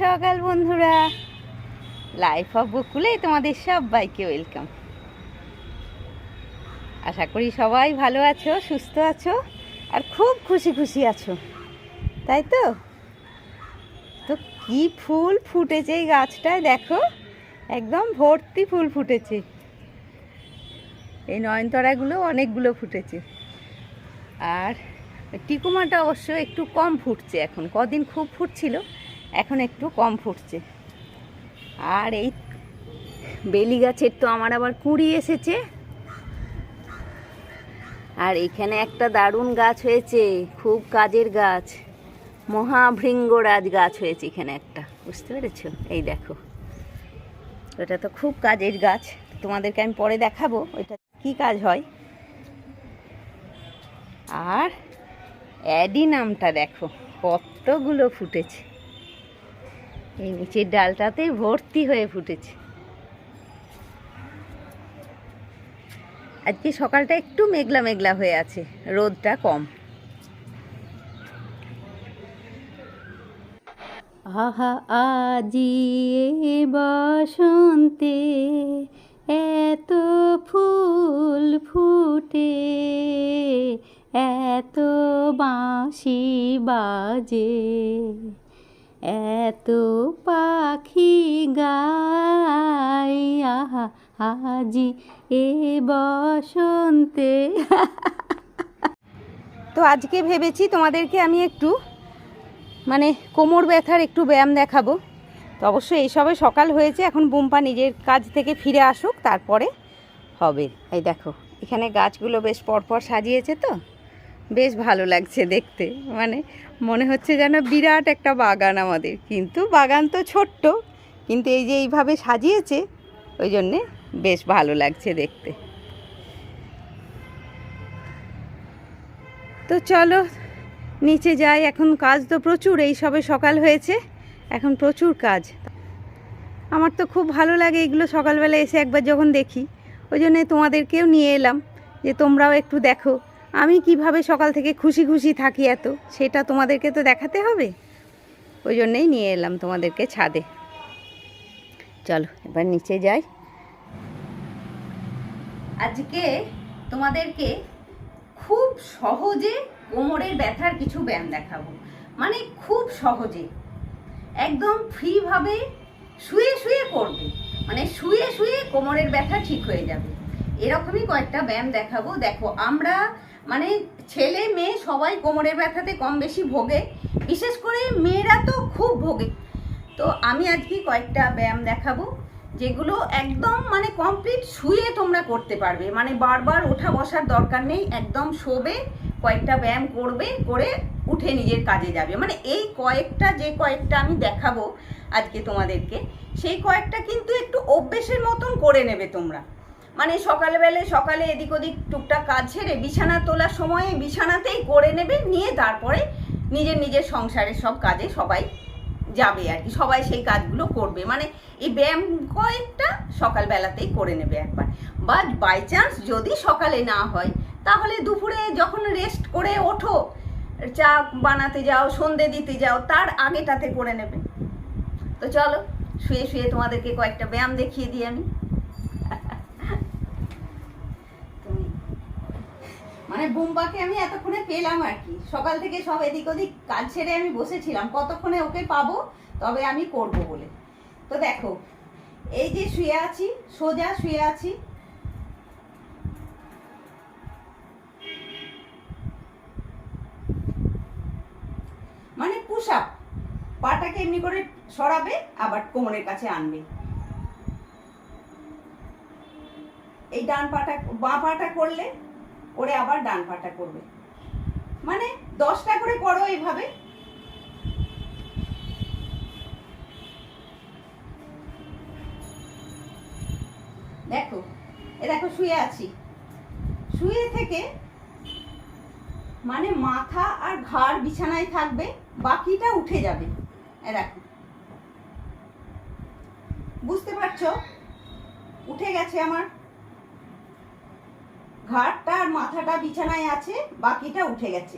সকাল বন্ধুরা, life of বকুলে তোমাদের সবাইকে ওয়েলকাম। আশা করি সবাই ভালো আছো, সুস্থ আছো আর খুব খুশি খুশি আছো, তাই তো? তো কি ফুল ফুটেছে এই গাছটায়, দেখো একদম ভর্তি ফুল ফুটেছে। এই নয়নতারাগুলো অনেকগুলো ফুটেছে। আর টিকুমাটা অবশ্য একটু কম ফুটছে এখন, কদিন খুব ফুটছিল, এখন একটু কম ফুটছে। আর এই বেলি গাছের তো আমার আবার কুঁড়ি এসেছে। আর এখানে একটা দারুণ গাছ হয়েছে, খুব কাজের গাছ, মহাভৃঙ্গরাজ গাছ হয়েছে এখানে একটা, বুঝতে পেরেছো? এই দেখো, ওটা তো খুব কাজের গাছ, তোমাদেরকে আমি পরে দেখাবো ওইটা কি কাজ হয়। আর অ্যাডিনামটা দেখো কতগুলো ফুটেছে, এই নিচের ডালটাতে ভর্তি হয়ে ফুটেছে। আজকে সকালটা একটু মেঘলা মেঘলা হয়ে আছে, রোদটা কম। আহা আজি বসন্তে এত ফুল ফুটে, এত বাঁশি বাজে, এত পাখি গায়, আহা আজি এ বসন্তে। তো আজকে ভেবেছি তোমাদেরকে আমি একটু কোমর ব্যথার একটু ব্যায়াম দেখাবো। তো অবশ্যই এইসবে সকাল হয়েছে, এখন বুম্পা নিজের কাজ থেকে ফিরে আসুক, তারপরে হবে। এই দেখো এখানে গাছগুলো বেশ পরপর সাজিয়েছে, তো বেশ ভালো লাগছে দেখতে, মনে হচ্ছে যেন বিরাট একটা বাগান আমাদের, কিন্তু বাগান তো ছোট্ট, কিন্তু এই যে এইভাবে সাজিয়েছে ওই জন্যে বেশ ভালো লাগছে দেখতে। তো চলো নিচে যাই, এখন কাজ তো প্রচুর, এই সবে সকাল হয়েছে, এখন প্রচুর কাজ। আমার তো খুব ভালো লাগে এগুলো সকালবেলা এসে একবার যখন দেখি, ওই জন্যে তোমাদেরকেও নিয়ে এলাম যে তোমরাও একটু দেখো আমি কিভাবে সকাল থেকে খুশি খুশি থাকি, এত সেটা তোমাদেরকে তো দেখাতে হবে, ওই জন্যেই নিয়ে এলাম তোমাদেরকে ছাদে। চলো এবার নিচে যাই। আজকে তোমাদেরকে খুব সহজে কোমরের ব্যথার কিছু ব্যায়াম দেখাবো, খুব সহজে, একদম ফ্রিভাবে শুয়ে শুয়ে করবে, শুয়ে শুয়ে কোমরের ব্যথা ঠিক হয়ে যাবে, এরকমই কয়েকটা ব্যায়াম দেখাবো। দেখো আমরা ছেলে মেয়ে সবাই কোমরের ব্যথাতে কম বেশি ভোগে, বিশেষ করে মেয়েরা তো খুব ভোগে। তো আমি আজকে কয়েকটা ব্যায়াম দেখাবো যেগুলো একদম কমপ্লিট শুয়ে তোমরা করতে পারবে, বারবার ওঠা বসার দরকার নেই, একদম শোবে কয়েকটা ব্যায়াম করবে, করে উঠে নিজের কাজে যাবে। এই কয়েকটা আমি দেখাবো আজকে তোমাদেরকে, সেই কয়েকটা কিন্তু একটু অভ্যেসের মতন করে নেবে তোমরা। সকালে এদিক ওদিক টুকটাক কাজ ছেড়ে বিছানা তোলার সময়ে বিছানাতেই করে নেবে, নিয়ে তারপরে নিজের সংসারের সব কাজে সবাই যাবে আর কি, সবাই সেই কাজগুলো করবে। এই ব্যায়াম কয়েকটা সকালবেলাতেই করে নেবে একবার, বা বাই চান্স যদি সকালে না হয় তাহলে দুপুরে যখন রেস্ট করে ওঠো, চা বানাতে যাও, সন্ধে দিতে যাও, তার আগেটাতে করে নেবে। তো চলো শুয়ে শুয়ে তোমাদেরকে কয়েকটা ব্যায়াম দেখিয়ে দিই আমি। বুম্বাকে আমি এতক্ষণে পেলাম আর কি, সকাল থেকে সব এদিক ওদিক কাজ ছেড়ে আমি বসেছিলাম, কতক্ষণে ওকে পাবো তবে আমি করব বলে। তো দেখো এই যে শুয়ে আছি, সোজা শুয়ে আছি, পুশ আপ, পাটাকে এমনি করে সরাবে, আবার কোমরের কাছে আনবে, এই ডান পাটা বাঁ পাটা করলে করে আবার ডান পাটা করবে, 10টা করে করো এইভাবে। দেখো দেখো শুয়ে আছি, শুয়ে থেকে মাথা আর ঘাড় বিছানায় থাকবে, বাকিটা উঠে যাবে। দেখো বুঝতে পারছো, উঠে গেছে আমার, ঘাড়টা আর মাথাটা বিছানায় আছে, বাকিটা উঠে গেছে।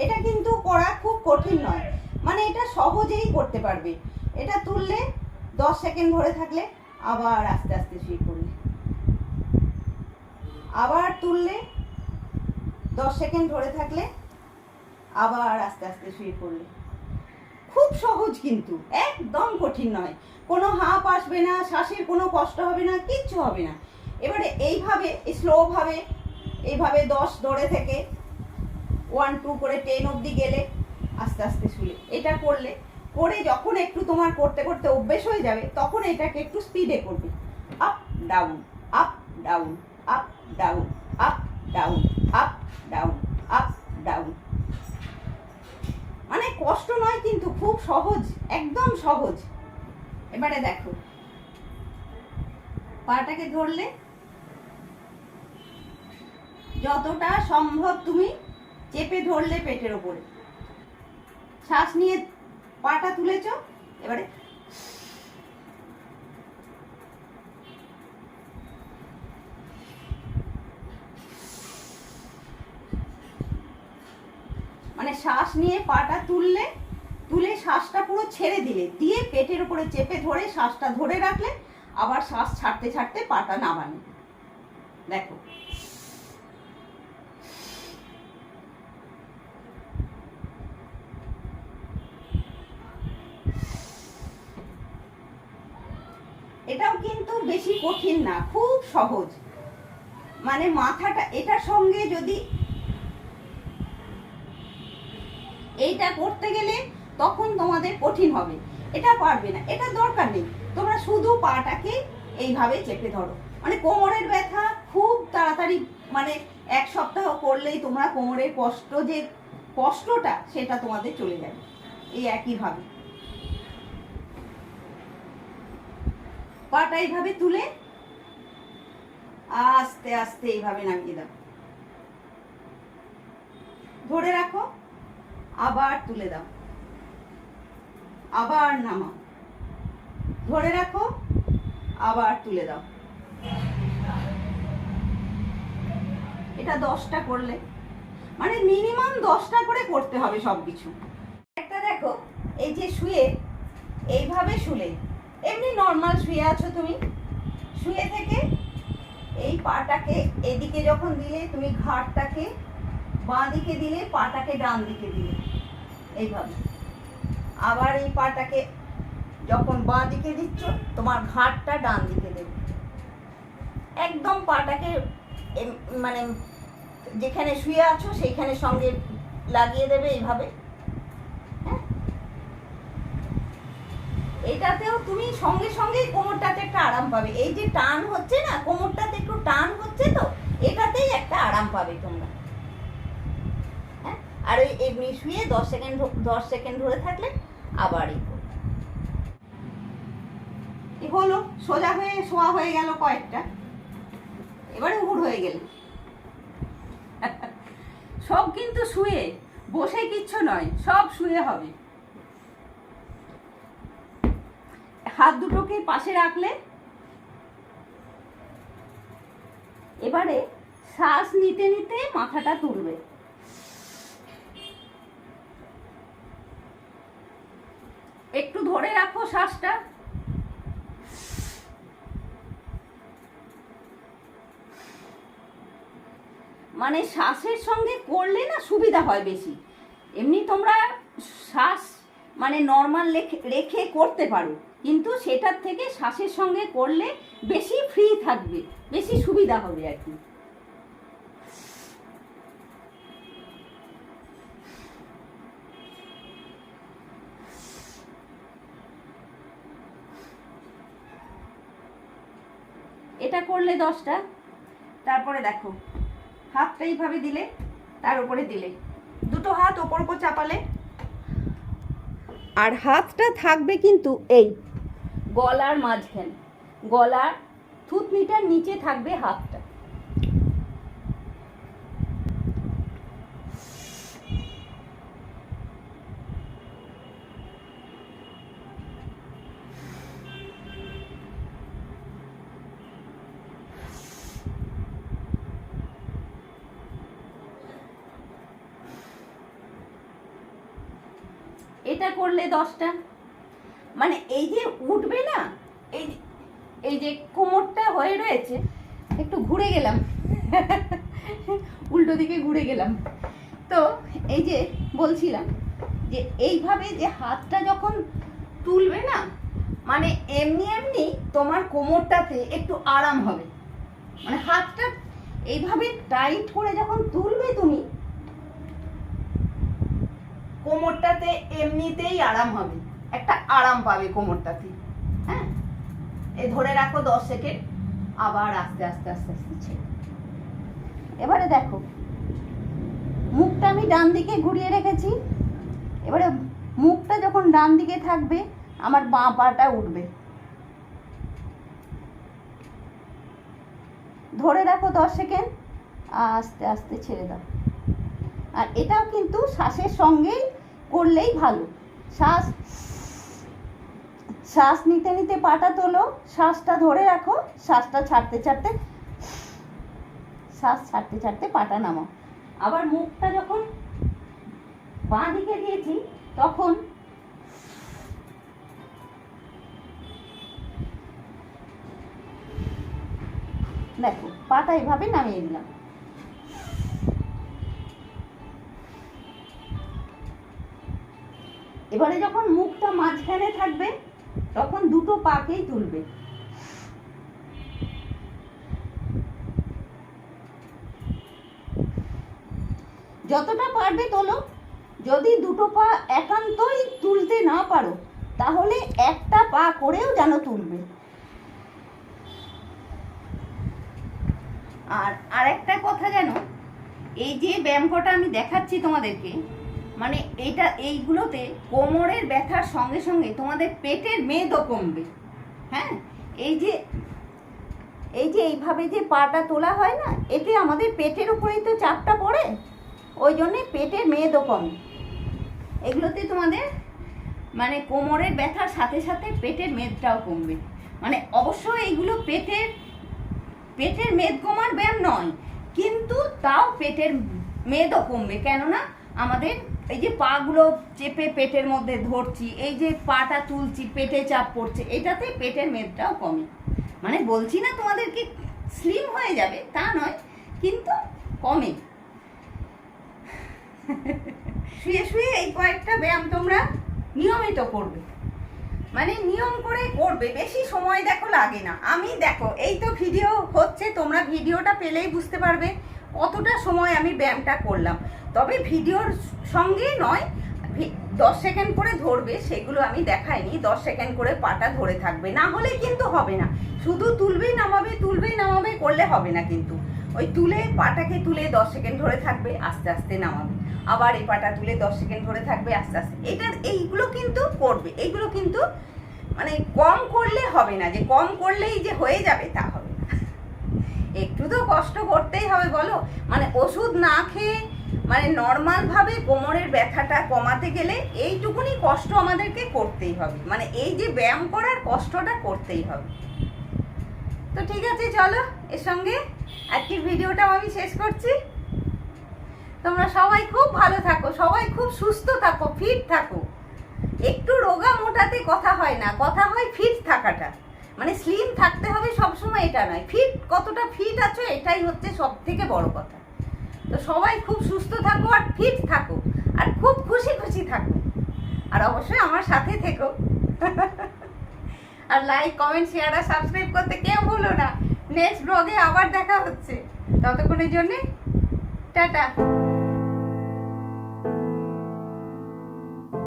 এটা কিন্তু করা খুব কঠিন নয়, মানে এটা সহজেই করতে পারবে। এটা তুললে 10 সেকেন্ড ধরে থাকলে আবার আস্তে আস্তে শুয়ে পড়লে, আবার তুললে 10 সেকেন্ড ধরে থাকলে আবার আস্তে আস্তে শুয়ে পড়লে। খুব সহজ, কিন্তু একদম কঠিন নয়। কোনো হাঁপ আসবে না, শ্বাসের কোনো কষ্ট হবে না, কিচ্ছু হবে না। এবারে এইভাবে স্লোভাবে এইভাবে 10 ধরে থেকে 1 2 করে 10 অবধি গেলে আস্তে আস্তে শুলে এটা করলে, করে যখন একটু তোমার করতে করতে অভ্যেস হয়ে যাবে তখন এটাকে একটু স্পিডে করবে। Up down, up down, up down, up down, up down, up down. মানে কষ্ট নয়, কিন্তু খুব সহজ, একদম সহজ। এবারে দেখো, পাটাকে ধরলে যতটা সম্ভব তুমি চেপে ধরলে পেটের ওপরে, শ্বাস নিয়ে পাটা তুলেছ। এবারে মানে শ্বাস নিয়ে পাটা তুললে, তুলে শ্বাসটা পুরো ছেড়ে দিলে, দিয়ে পেটের উপরে চেপে ধরে শ্বাসটা ধরে রাখলে, আবার শ্বাস ছাড়তে ছাড়তে পাটা নামালে। দেখো, এটাও কিন্তু বেশি কঠিন না, খুব সহজ। মানে মাথাটা এটার সঙ্গে যদি এইটা করতে গেলে তখন তোমাদের কঠিন হবে, এটা পারবে না, এটা দরকার নেই। তোমরা শুধু পাটাকে এইভাবে চেপে ধরো। মানে কোমরের ব্যথা খুব তাড়াতাড়ি, মানে 1 সপ্তাহ করলেই তোমরা কোমরের কষ্ট, যে কষ্টটা সেটা তোমাদের চলে যাবে। এই একইভাবে পাটা এইভাবে তুলে আস্তে আস্তে এইভাবে নামিয়ে দাও, ধরে রাখো, আবার তুলে দাও, আবার নামাও, ধরে রাখো, আবার তুলে দাও। এটা 10টা করলে, মানে মিনিমাম 10টা করে করতে হবে সবকিছু। একটা দেখো, এই যে শুয়ে এইভাবে শুলে, এমনি নর্মাল শুয়ে আছো তুমি, শুয়ে থেকে এই পাটাকে এদিকে যখন দিলে, তুমি ঘাড়টাকে বাঁ দিকে দিলে, পাটাকে ডান দিকে দিলে এইভাবে, আবার এই পাটাকে যখন বাঁ দিকে দিচ্ছ, তোমার ঘাড়টা ডান দিকে দেবে। একদম পাটাকে মানে যেখানে শুয়ে আছো সেইখানে সঙ্গে লাগিয়ে দেবে এইভাবে। হ্যাঁ, এটাতেও তুমি সঙ্গে সঙ্গেই কোমরটাতে একটা আরাম পাবে। এই যে টান হচ্ছে না, কোমরটাতে একটু টান হচ্ছে, তো এটাতেই একটা আরাম পাবে তোমরা। হ্যাঁ, আর ওই এমনি শুয়ে 10 সেকেন্ড ধরে থাকলে আবার এই হলো, সোজা হয়ে শোয়া হয়ে গেল কয়েকটা। এবারে উপুড় হয়ে গেল। সব কিন্তু শুয়ে, বসে কিচ্ছু নয়, সব শুয়ে হবে। হাত দুটোকে পাশে রাখলে, এবারে শ্বাস নিতে নিতে মাথাটা তুলবে। একটু ধরে রাখো শ্বাসটা, মানে শ্বাসের সঙ্গে করলে না সুবিধা হয় বেশি। এমনি তোমরা শ্বাস মানে নর্মাল রেখে করতে পারো, কিন্তু সেটার থেকে শ্বাসের সঙ্গে করলে বেশি ফ্রি থাকবে, বেশি সুবিধা হবে আর কি। এটা করলে 10টা। তারপরে দেখো, হাতটা এইভাবে দিলে, তার উপরে দিলে, দুটো হাত ওপর উপর চাপালে, আর হাতটা থাকবে কিন্তু এই গলার মাঝখানে, গলার থুতনিটার নিচে থাকবে হাতটা। এটা করলে 10টা, মানে এই যে উঠবে না, এই যে কোমরটা হয়ে রয়েছে, একটু ঘুরে গেলাম উল্টো দিকে ঘুরে গেলাম। তো এই যে বলছিলাম যে এইভাবে যে হাতটা যখন তুলবে না, মানে এমনি এমনি তোমার কোমরটাতে একটু আরাম হবে। মানে হাতটা এইভাবে টাইট করে যখন তুলবে তুমি, কোমরটাতে এমনিতেই আরাম হবে, একটা আরাম পাবে কোমরটাতে। হ্যাঁ, এই ধরে রাখো 10 সেকেন্ড, আবার আস্তে আস্তে আস্তে আস্তে ছেড়ে। এবারে দেখো মুখটা আমি ডান দিকে ঘুরিয়ে রেখেছি। এবারে মুখটা যখন ডান দিকে থাকবে, আমার বাঁ পাটা উঠবে। ধরে রাখো 10 সেকেন্ড, আস্তে আস্তে ছেড়ে দাও। আর এটাও কিন্তু শ্বাসের সঙ্গেই করলেই ভালো। শ্বাস নিতে নিতে পাটা তোলো, শ্বাসটা ধরে রাখো, শ্বাসটা ছাড়তে ছাড়তে, শ্বাস ছাড়তে ছাড়তে পাটা নামাও। আবার মুখটা যখন বাঁ দিকে দিয়েছি, তখন দেখো পাটা এভাবে নামিয়ে দিলাম। এবারে যখন মুখটা মাঝখানে থাকবে, তখন দুটো পাকেই তুলবে। যতটা পারবে তোলো। যদি দুটো পা একান্তই তুলতে না পারো, তাহলে একটা পা করেও যেন তুলবে। আর আরেকটা কথা জানো, এই যে ব্যায়াম কটা আমি দেখাচ্ছি তোমাদেরকে, মানে এইগুলোতে কোমরের ব্যথার সঙ্গে সঙ্গে তোমাদের পেটের মেদও কমবে। হ্যাঁ, এই যে এইভাবে যে পাটা তোলা হয় না, এতে আমাদের পেটের উপরেই তো চাপটা পড়ে, ওই জন্যে পেটের মেদও কমে। এগুলোতে তোমাদের মানে কোমরের ব্যথার সাথে সাথে পেটের মেদটাও কমবে। মানে অবশ্য এইগুলো পেটের মেদ কমার ব্যায়াম নয়, কিন্তু তাও পেটের মেদও কমবে। কেননা আমাদের এই যে পাগুলো চেপে পেটের মধ্যে ধরছি, এই যে পাটা তুলছি, পেটে চাপ পড়ছে, এটাতে পেটের মেদটাও কমে। মানে বলছি না তোমাদেরকে স্লিম হয়ে যাবে, তা নয়, কিন্তু কমে। শুয়ে শুয়ে এই কয়েকটা ব্যায়াম তোমরা নিয়মিত করবে, মানে নিয়ম করে করবে। বেশি সময় দেখো লাগে না। আমি দেখো এই তো ভিডিও হচ্ছে, তোমরা ভিডিওটা পেলেই বুঝতে পারবে কতটা সময় আমি ব্যায়ামটা করলাম। তবে ভিডিওর সঙ্গে নয়, 10 সেকেন্ড করে ধরবে, সেগুলো আমি দেখাইনি। 10 সেকেন্ড করে পাটা ধরে থাকবে, না হলে কিন্তু হবে না। শুধু তুলবেই নামাবে করলে হবে না। কিন্তু ওই পাটাকে তুলে 10 সেকেন্ড ধরে থাকবে, আস্তে আস্তে নামাবে। আবার এই পাটা তুলে 10 সেকেন্ড ধরে থাকবে, আস্তে আস্তে। এইগুলো কিন্তু করবে। এইগুলো কিন্তু মানে কম করলে হবে না, যে কম করলেই যে হয়ে যাবে তা হবে না। একটু তো কষ্ট করতেই হবে বলো। মানে ওষুধ না খেয়ে মানে নর্মাল ভাবে কোমরের ব্যথাটা কমাতে গেলে এইটুকুনি কষ্ট আমাদেরকে করতেই হবে। মানে এই যে ব্যায়াম করার কষ্টটা করতেই হবে। তো ঠিক আছে, চলো এর সঙ্গে আজকের ভিডিওটাও আমি শেষ করছি। তোমরা সবাই খুব ভালো থাকো, সবাই খুব সুস্থ থাকো, ফিট থাকো। একটু রোগা মোটাতে কথা হয় না, কথা হয় ফিট থাকাটা। মানে স্লিম থাকতে হবে সবসময় এটা নয়, কতটা ফিট আছো এটাই হচ্ছে সব থেকে বড় কথা। তো সবাই খুব সুস্থ থাকো আর ফিট থাকো, আর খুব খুশি খুশি থাকো। আর অবশ্যই আমার সাথে থেকো। আর লাইক, কমেন্ট, শেয়ার আর সাবস্ক্রাইব করতে কেউ ভুলো না। নেক্সট ব্লগে আবার দেখা হচ্ছে। ততক্ষণের জন্যে টাটা।